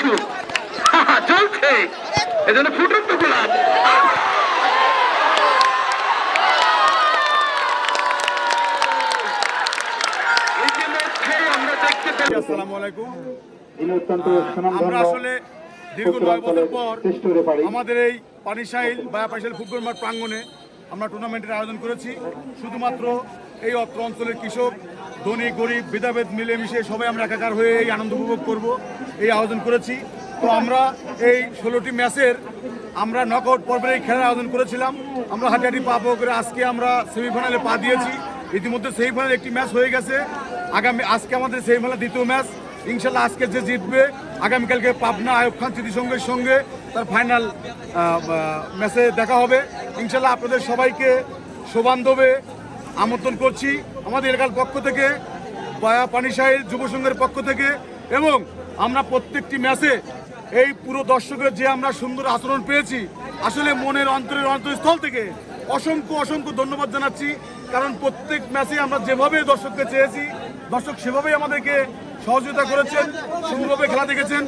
Shoot চলছে, এজন্য ফুটন্ত গোলাপ। আসসালামু আলাইকুম। আমরা আসলে দীর্ঘ 9 বছর পর আমাদের এই পানিশাইল ফুটবল মাঠ প্রাঙ্গণে আমরা টুর্নামেন্টের আয়োজন করেছি। শুধুমাত্র এই অত্র অঞ্চলের কৃষক, ধনী গরিব ভেদাভেদ মিলেমিশে সবাই আমরা একাকার হয়ে এই আনন্দ উপভোগ করব, এই আয়োজন করেছি। তো আমরা এই 16টি ম্যাচের আমরা নকআউট পর্বের এই খেলার আয়োজন করেছিলাম। আমরা হাঁটাহাঁটি পা করে আজকে আমরা সেমিফাইনালে পা দিয়েছি। ইতিমধ্যে সেমিফাইনাল একটি ম্যাচ হয়ে গেছে। আজকে আমাদের সেমিফাইনাল দ্বিতীয় ম্যাচ। ইনশাল্লাহ আজকে যে জিতবে আগামীকালকে পাবনা আয়ুব খান স্মৃতিসংঘের সঙ্গে তার ফাইনাল ম্যাচে দেখা হবে। ইনশাল্লাহ আপনাদের সবাইকে সবান্ধবে আমন্ত্রণ করছি আমাদের এলাকার পক্ষ থেকে, পানিশাইল যুব সংঘের পক্ষ থেকে। এবং আমরা প্রত্যেকটি ম্যাচে এই পুরো দর্শকের যে আমরা সুন্দর আচরণ পেয়েছি, আসলে মনের অন্তরস্থল থেকে অসংখ্য অসংখ্য ধন্যবাদ জানাচ্ছি। কারণ প্রত্যেক ম্যাচে আমরা যেভাবে দর্শককে চেয়েছি, দর্শক সেভাবেই আমাদেরকে সহযোগিতা করেছেন, সুন্দরভাবে খেলা দেখেছেন।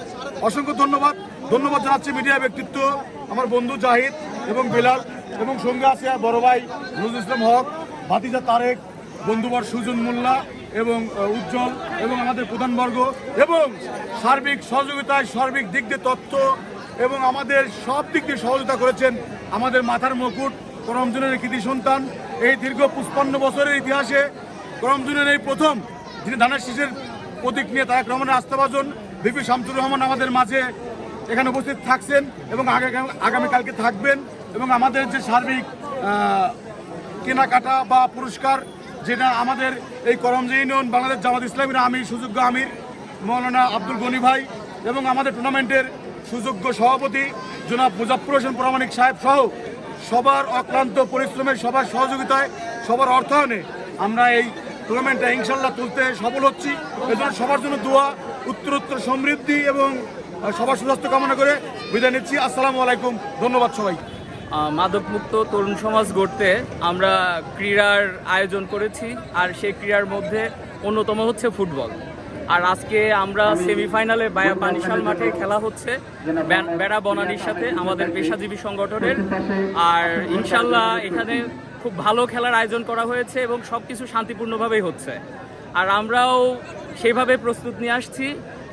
অসংখ্য ধন্যবাদ জানাচ্ছি মিডিয়া ব্যক্তিত্ব আমার বন্ধু জাহিদ এবং বেলাল, এবং সঙ্গে আছে বড় ভাই নজরুল ইসলাম হক, ভাতিজা তারেক, বন্ধুবর সুজন মোল্লা এবং উজ্জ্বল, এবং আমাদের প্রধানবর্গ, এবং সার্বিক সহযোগিতায় সার্বিক দিক দিয়ে তথ্য এবং আমাদের সব দিক দিয়ে সহযোগিতা করেছেন আমাদের মাথার মুকুট করমজনের কৃতি সন্তান। এই দীর্ঘ 55 বছরের ইতিহাসে করমজনের এই প্রথম যিনি ধানের শীষের প্রতীক নিয়ে তারেক রহমানের আস্থাভাজন বিপি শামসুর রহমান আমাদের মাঝে এখানে উপস্থিত থাকছেন এবং আগামীকালকে থাকবেন। এবং আমাদের যে সার্বিক কেনাকাটা বা পুরস্কার, যেটা আমাদের এই করমজা ইউনিয়ন বাংলাদেশ জামাত ইসলামীর আমির, সুযোগ্য আমির মৌলানা আব্দুল গনি ভাই, এবং আমাদের টুর্নামেন্টের সুযোগ্য সভাপতি জনাব মুজাফফর হোসেন প্রামাণিক সাহেব সহ সবার অক্লান্ত পরিশ্রমের, সবার সহযোগিতায়, সবার অর্থায়নে আমরা এই টুর্নামেন্টটা ইনশাল্লাহ তুলতে সফল হচ্ছি। এজন্য সবার জন্য দোয়া, উত্তরোত্তর সমৃদ্ধি এবং সবার সুস্বাস্থ্য কামনা করে বিদায় নিচ্ছি। আসসালামু আলাইকুম, ধন্যবাদ সবাই। মাদকমুক্ত তরুণ সমাজ গড়তে আমরা ক্রীড়ার আয়োজন করেছি, আর সেই ক্রীড়ার মধ্যে অন্যতম হচ্ছে ফুটবল। আর আজকে আমরা সেমিফাইনালে পানিশাল মাঠে খেলা হচ্ছে বেড়া বনানীর সাথে আমাদের পেশাজীবী সংগঠনের। আর ইনশাল্লাহ এখানে খুব ভালো খেলার আয়োজন করা হয়েছে এবং সব কিছু শান্তিপূর্ণভাবেই হচ্ছে। আর আমরাও সেইভাবে প্রস্তুত নিয়ে আসছি।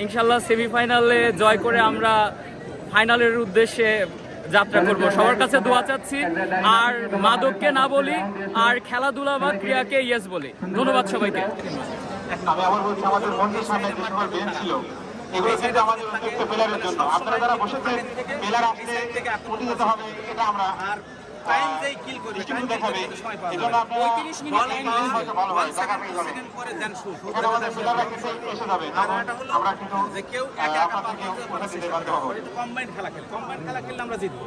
ইনশাল্লাহ সেমিফাইনালে জয় করে আমরা ফাইনালের উদ্দেশ্যে যাত্রা করব। সবার কাছে দোয়া চাচ্ছি, আর মাদককে না বলি, আর খেলাধুলা বা ক্রীড়াকে ইয়েস বলি। ধন্যবাদ সবাইকে। আমি আবার বলছি, আমাদের মঞ্চের সামনে যে সকল বেঞ্চ ছিল, এগুলো কিন্তু আমাদের উদ্যোক্ত প্লেয়ারের জন্য। আপনারা যারা বসেছেন, প্লেয়ার আসলে উঠে যেতে হবে, এটা আমরা টাইম যেই কিল করি টাইম দেখাবে। এজন্য আপনারা 35 মিনিট টাইম হয়তো ভালো হয়, টাকা পেয়ে যাবেন পরে দেন শুট। এখানে আমাদের প্লেয়াররা কিন্তু এসে যাবে, আমরা কিন্তু যে কেউ একা একা আপনাদেরকে উঠে দিতে বাধ্য হব। কম্বাইন্ড খেলা খেললে আমরা জিতবো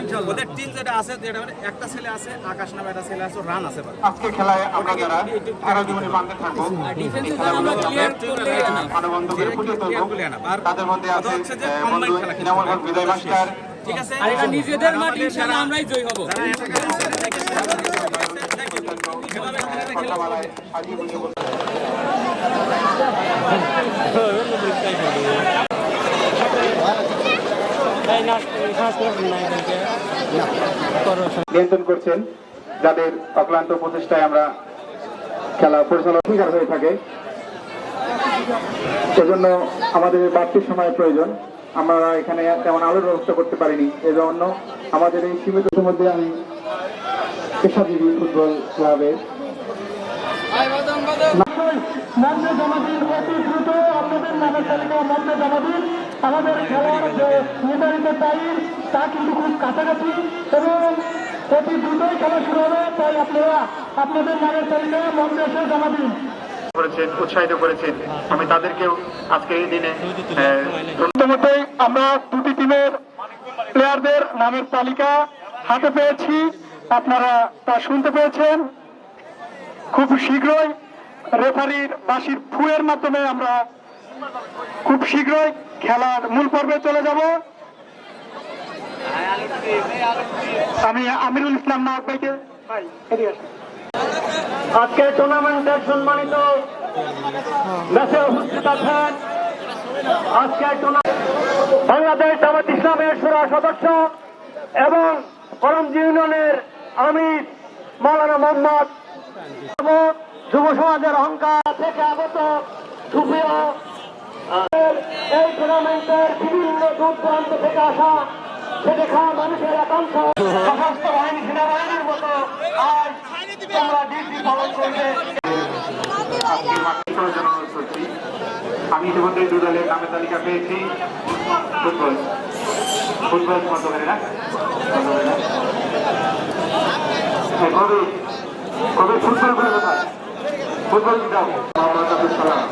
ইনশাআল্লাহ। ওদের টিম যেটা আছে, যেটা মানে একটা ছেলে আছে আকাশ নামে একটা ছেলে আছে, রান আছে। আজকে খেলায় আমরা যারা সারা জীবনে বাঁধতে থাকবো, ডিফেন্সে আমরা ক্লিয়ার করলে না আনন্দ করে ফুটিয়ে তুলবো। আর তাদের মধ্যে আছে বন্ধু ইনামুল হক বিজয় মাস্টার। ঠিক আছে, আর এটা নিজেদের মাঠ, ইনশাআল্লাহ আমরাই জয় হব। নিয়ন্ত্রণ করছেন, যাদের অক্লান্ত প্রচেষ্টায় আমরা খেলা পরিচালনা হয়ে থাকে। সেজন্য আমাদের বাড়তি সময়ের প্রয়োজন। আমরা এখানে তেমন আলোর ব্যবস্থা করতে পারিনি, এজন্য আমাদের এই সীমিত মধ্যে আমি পেশাজীবী ফুটবল ক্লাবের মঞ্চে জমা দিন, অতি দ্রুত আপনাদের নামের তালিকা মঞ্চে জমা দিন। আমাদের খেলার যে নির্ধারিত টাইম তা কিন্তু খুব কাছাকাছি এবং অতি দ্রুতই খেলা শুরু হবে। তাই আপনারা আপনাদের নামের তালিকা মঞ্চে এসে জমা দিন। উৎসাহিত করেছেন, আমি তাদেরকেও আজকে এই দিনে প্রথমতই আমরা দুটি টিমের প্লেয়ারদের নামের তালিকা হাতে পেয়েছি, আপনারা তা শুনতে পেয়েছেন। খুব শীঘ্রই রেফারির বাঁশির ফুয়ের মাধ্যমে আমরা খুব শীঘ্রই খেলার মূল পর্বে চলে যাব। আমি আমিরুল ইসলাম নায়ক ভাইকে আজকে টুর্নামেন্টের সম্মানিত ম্যাচে উপস্থিত আছেন। আজকে টুর্নামেন্ট বাংলাদেশ জামাত ইসলামের শুরা সদস্য এবং করমজি ইউনিয়নের আমির মাওলানা মোহাম্মদ যুব সমাজের অহংকার থেকে আগত সুপ্রিয় এই টুর্নামেন্টের বিভিন্ন দূর দূরান্ত থেকে আসা খেটে খাওয়া মানুষের একাংশ সশস্ত্র বাহিনী সেনাবাহিনীর মতো আজ তোমরা ডিউটি পালন করবে। আমি ইতিমধ্যে দু দলের নামের তালিকা পেয়েছি। ফুটবল ফুটবল মধ্যকারীরা কবে কবে ফুটবল করে কোথায় ফুটবল যাও মোহাম্মদ আবুল সালাম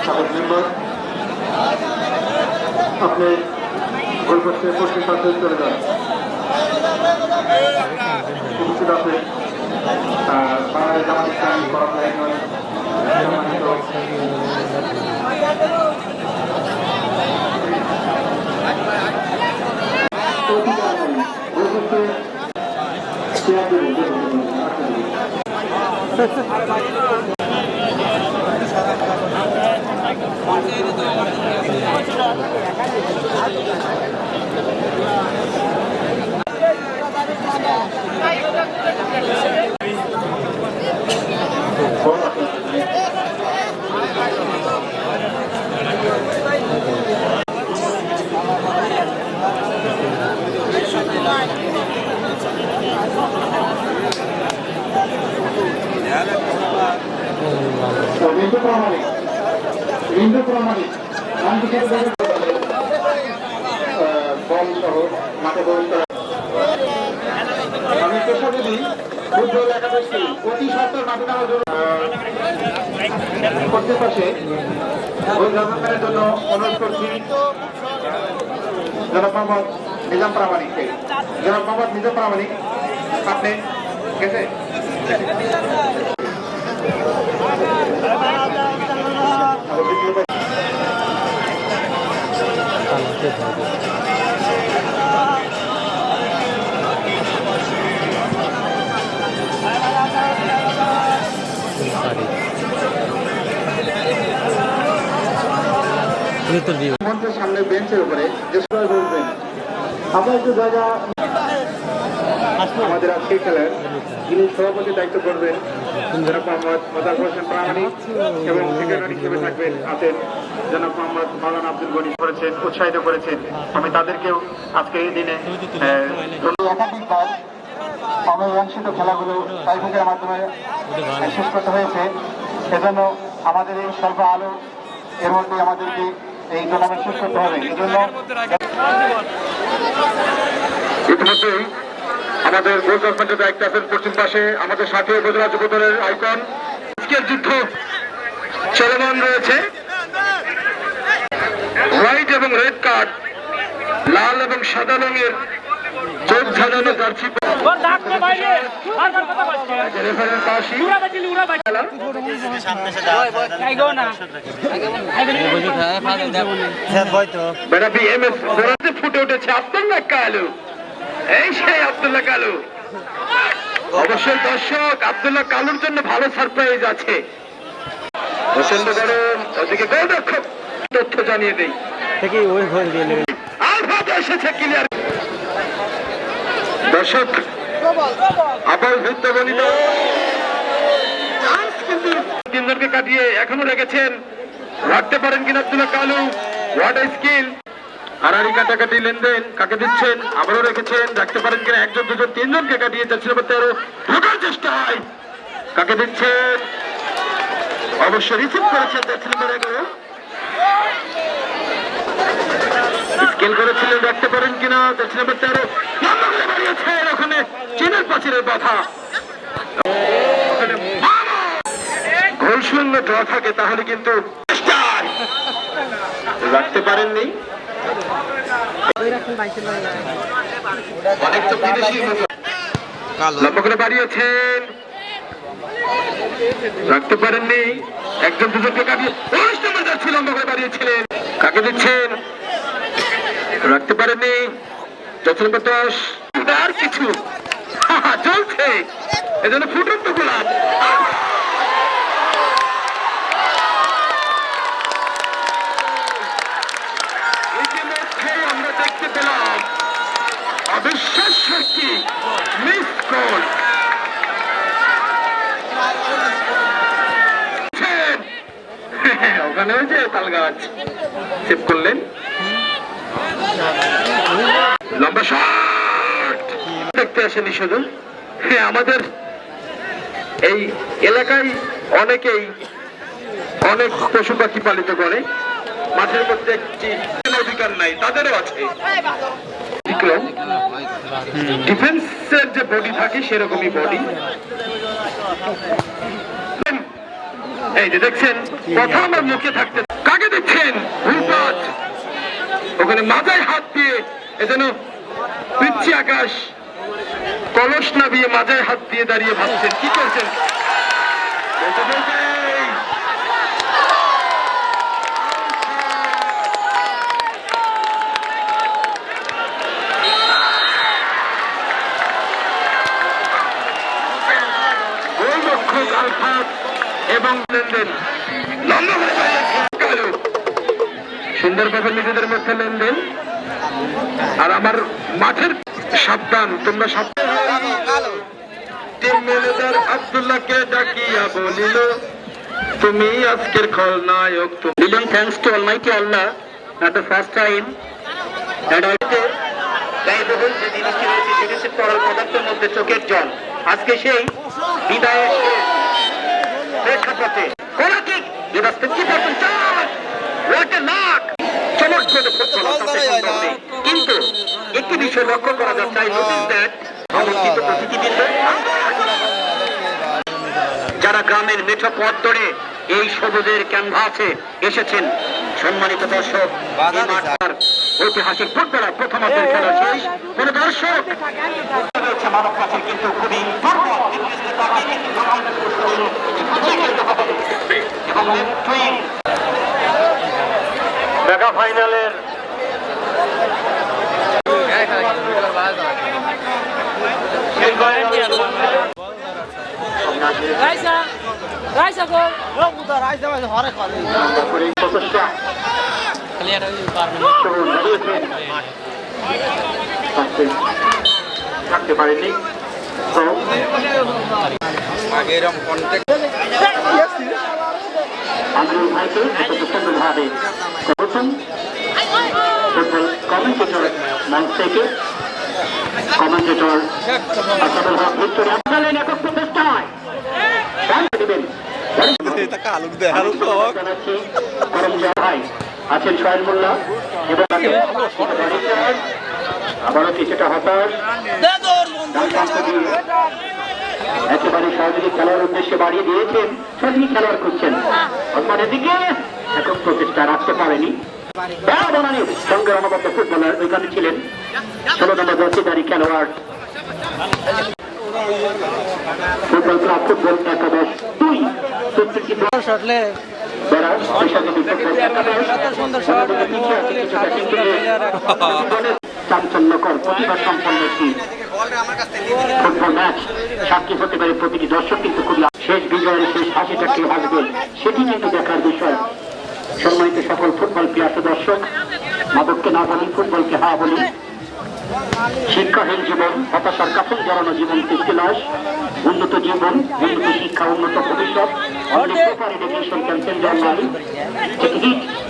সাবেক মেম্বার আপনি গোলপোস্টে পশ্চিম পাশে চলে যান। উপস্থিত আছে বাংলাদেশ জামাত ইসলামী করমজি হিন্দু প্রামাণিক বল সহ মাঠে আমি পেশাজীবী ফুটবল একাদশী অতি সত্তর মাঠে নেওয়ার জন্য কর্তৃপক্ষে ওই গভর্নমেন্টের জন্য অনুরোধ করছি জনাব মোহাম্মদ নিজাম প্রামাণিককে। জনাব মোহাম্মদ নিজাম প্রামাণিক আপনি গেছে মঞ্চের সামনে বেঞ্চের উপরে যে সবাই বসবেন আমরা একটু জায়গা আমাদের আজকে খেলার যিনি সভাপতির দায়িত্ব করবেন জনাব মোহাম্মদ মোজাফফর হোসেন প্রামাণিক এবং সেক্রেটারি হিসেবে থাকবেন আছেন জনাব মোহাম্মদ মাওলানা আব্দুল গনি করেছেন উৎসাহিত করেছেন। আমি তাদেরকেও আজকে এই দিনে একাধিকবার অমীমাংসিত খেলাগুলো টাইব্রেকারের মাধ্যমে শেষ করতে হয়েছে। এজন্য আমাদের এই স্বল্প আলো এর মধ্যে আমাদেরকে এই টুর্নামেন্ট শেষ করতে হবে। এজন্য ইতিমধ্যেই আমাদের গোল গভর্নমেন্টের দায়িত্ব আছেন পশ্চিম পাশে আমাদের সাথে উপজেলা যুব দলের আইকন। আজকের যুদ্ধ চলমান রয়েছে। হোয়াইট এবং রেড কার্ড, লাল এবং সাদা রঙের চোখ ঝালানো জার্সি রেফারেন্স আসি ফুটে উঠেছে আব্দুল্লাহ কালু। এই সেই আব্দুল্লাহ কালু। অবশ্যই দর্শক আব্দুল্লাহ কালুর জন্য ভালো সারপ্রাইজ আছে। প্রচন্ড গরম ওদিকে গোলরক্ষক তথ্য জানিয়ে দেই আলফাতে এসেছে ক্লিয়ার। দর্শক আবার বৃত্ত গণিত তিনজনকে কাটিয়ে এখনো রেখেছেন। রাখতে পারেন কিনা Abdullah Kalu. What a skill. হারারি কাটাকাটি লেনদেন কাকে দিচ্ছেন আবারও রেখেছেন। রাখতে পারেন কিনা একজন দুজন তিনজনকে কাটিয়ে যাচ্ছিল 13 ঢোকার চেষ্টা হয় কাকে দিচ্ছেন। অবশ্য রিসিভ করেছেন 11 স্কিল করেছিলেন। রাখতে পারেন কিনা 13 বাড়িয়েছেন ওখানে চীনের প্রাচীরের বাধা। গোল শূন্য ড্র থাকে তাহলে কিন্তু রাখতে পারেননি। লম্বা করে বাড়িয়েছেন রাখতে পারেননি। একজন দুজনকে কাটিয়ে লম্বা করে বাড়িয়েছিলেন কাকে দিচ্ছেন রাখতে পারেননি। আর কিছু চলছে এজন্য ফুটন্ত গোলাপ। ইতিমধ্যে আমরা গোল। ওখানে ওই যে তাল গাছ সেভ করলেন, লম্বা শট দেখতে আসেনি শুধু। হ্যাঁ, আমাদের এই এলাকায় অনেকেই অনেক পশু পাখি পালিত করে, মাঠের মধ্যে একটি অধিকার নাই, তাদেরও আছে। ডিফেন্সের যে বডি থাকে সেরকমই বডি। এই যে দেখছেন, কথা আমার মুখে থাকতে কাকে দেখছেন, ওখানে মাথায় হাত দিয়ে এজন্য পিচ্ছি আকাশ কলস না দিয়ে মাথায় হাত দিয়ে দাঁড়িয়ে ভাবছেন কি করছেন। এবং লেনদেন সুন্দরভাবে নিজেদের মধ্যে লেনদেন। আর আমার মাঠের সাবধান, তোমরা সাবধান। টিম ম্যানেজার আব্দুল্লাহকে ডাকিয়া বলিল, তুমি আজকের খলনায়ক। Giving thanks to Almighty Allah at the first time and also ব্যয়বহুল যে জিনিসটি রয়েছে সেটি হচ্ছে তরল পদার্থের মধ্যে চোখের জল। আজকে সেই বিদায়ের প্রেক্ষাপটে কোনাকিক যেটা 50% চান্স, what a luck! চমৎকার ফুটবল, কিন্তু একটি বিষয় লক্ষ্য করা যাচ্ছে, নোটিস দ্যাট আমন্ত্রিত অতিথিবৃন্দ যারা গ্রামের মেঠো পথ ধরে এই সবুজের ক্যানভাসে এসেছেন, সম্মানিত দর্শক, এই মাঠটার ঐতিহাসিক ফুটবলার প্রথমার্ধের খেলা শেষ। কোন দর্শক মানব প্রাচীর কিন্তু খুবই দুর্বল, মেগা ফাইনালের থাকতে পারেনি। ভাইকে সুন্দরভাবে করছেন ফুটবল কমেন্টেটর মঞ্চ থেকে, কমেন্টেটর আসাদুল হক ভিক্টোরিয়া আপনাদের একক প্রচেষ্টায় দেবেন আছেন সোহেল মোল্লা এবং আবারও কিছুটা হতাশ, একেবারে সহযোগী খেলার উদ্দেশ্যে বাড়িয়ে দিয়েছেন, সহযোগী খেলোয়াড় খুঁজছেন, আসমানের দিকে একক প্রচেষ্টা রাখতে পারেনি। সঙ্গে অনবদ্য ফুটবলার ওইখানে ছিলেন 16 নম্বর জার্সিধারী খেলোয়াড় ফুটবল ক্লাব ফুটবল একাদশ 2 চাঞ্চল্যকর প্রতিভা সম্পন্ন একটি ফুটবল ম্যাচ সাক্ষী হতে পারে প্রতিটি দর্শক, কিন্তু খুবই শেষ বিজয়ের শেষ হাসিটা কে হাসবে সেটি কিন্তু দেখার বিষয়। সম্মানিত সকল ফুটবল প্রিয় দর্শক, মাদককে না বলি, ফুটবলকে হা বলি। শিক্ষাহীন জীবন, হতাশার কাপড় জড়ানো জীবন সৃষ্টিলাস, উন্নত জীবন, উন্নত শিক্ষা, উন্নত ভবিষ্যৎ, এডুকেশন ক্যান্সেল জার্মানি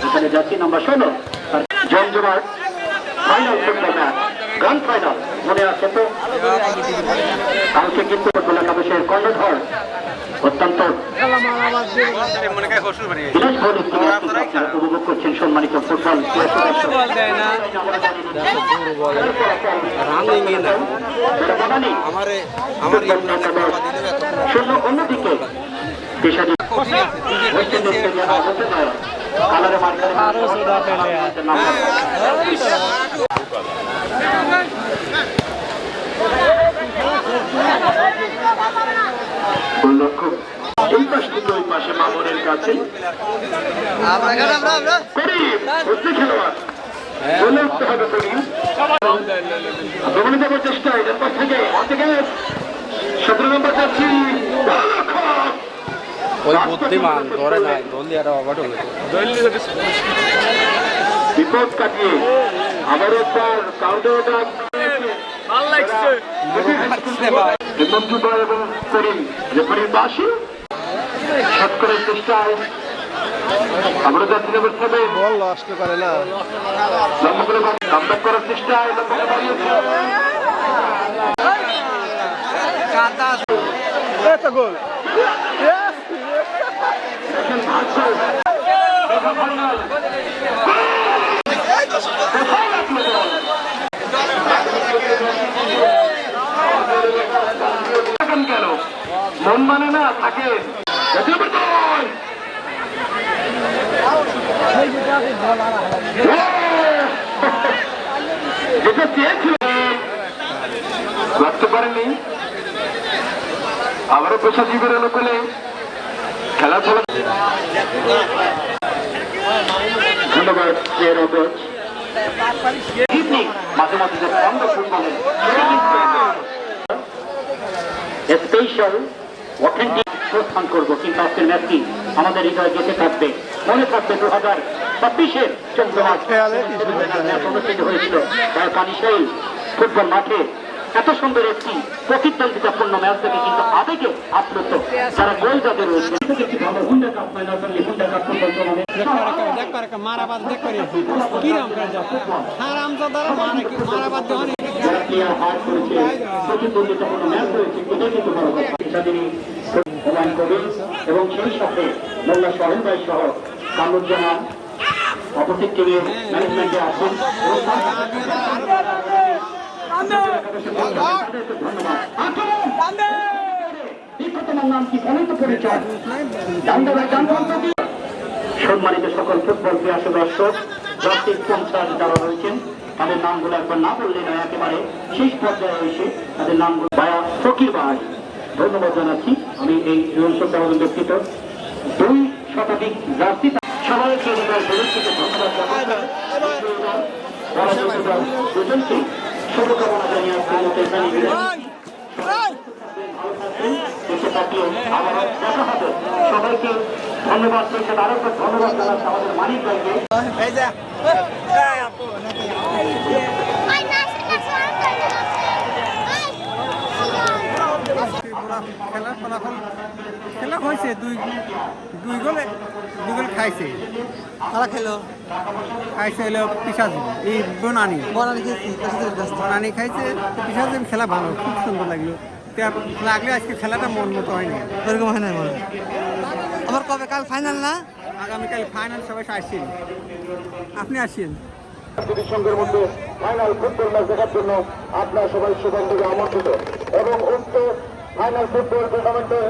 এখানে যাচ্ছি নাম্বার 16 জমজমাট final football match, grand final মনে আছে তো? কালকে কিন্তু ফুটবল একাদশের কর্ণধর অত্যন্ত উপভোগ করছেন সম্মানিত ফুটবল শূন্য। অন্যদিকে পেশারি কালারে এই পাশ থেকে ওই পাশে মামুনের কাছে খেলোয়াড় বলে উঠতে হবে ভ্রমণে যাবার চেষ্টা, এরপর থেকে 17 নম্বর যাচ্ছি বিপদ কাটিয়ে আবার একবার কাউন্টার হিমন্ত এবং করিম রেফারির পাশে শট করার চেষ্টায় আমরা যাচ্ছি নম্বর 7 বল আসতে পারে না। লম্বা করে কামব্যাক করার চেষ্টায় লম্বা করে বাড়িয়েছে এটা গোল। কেন মন মানে না থাকে যেটা চেয়েছিল রাখতে পারেনি। আবারও পেশাজীবীর লোকলে খেলা চলা। ধন্যবাদ মাঝে মাঝে যে বন্ধ ফুটবলের স্পেশাল অথেন্টিক প্রস্থান করবো, কিন্তু আজকের ম্যাচটি আমাদের হৃদয়ে গেঁথে থাকবে, মনে থাকবে 2026-এর চন্দ্রমাস অনুষ্ঠিত হয়েছিল পানিশাইল ফুটবল মাঠে। এত সুন্দর একটি প্রতিদ্বন্দ্বিতাপূর্ণ ম্যাচ থেকে কিন্তু আবেগে আপ্লুত যারা গোল যাদের রয়েছে। এবং সেই সাথে মোল্লা সোহেল ভাই সহ কামরুজ্জামান অপোজিট টিমের ম্যানেজমেন্টে আছেন। সম্মানিত সকল ফুটবল প্রিয় দর্শক, জাতীয় স্পন্সর যারা রয়েছেন তাদের নামগুলো একবার না বললে নয়, একেবারে শেষ পর্যায়ে রয়েছে তাদের নামগুলো ভাইয়া ফকির ভাই ধন্যবাদ জানাচ্ছি। আমি এই ব্যক্তিত 2 শতাধিক জার্সি সবাইকে ধন্যবাদ দুজনকে শুভকামনা জানিয়ে আবারও দেখা হবে। সবাইকে ধন্যবাদ পেয়েছে, আরো ধন্যবাদ জানাচ্ছি আমাদের মানিক ভাইকে। খেলার ফলাফল খেলা হয়েছে, দুই গোল খাইছে। তারা খেলো খাইছে হলো পিসাজি, এই বনানি খাইছে। পিসাজি খেলা ভালো, খুব সুন্দর লাগলো। লাগলে আজকে খেলাটা মন মতো হয়নি, ওরকম হয় না আবার কবে কাল ফাইনাল না? আগামীকাল ফাইনাল, সবাই আসছেন, আপনি আসছেন। সঙ্গের মধ্যে ফাইনাল ফুটবল ম্যাচ দেখার জন্য আপনার সবাই সেখান থেকে আমন্ত্রিত এবং উক্ত ফাইনাল ফুটবল টুর্নামেন্টে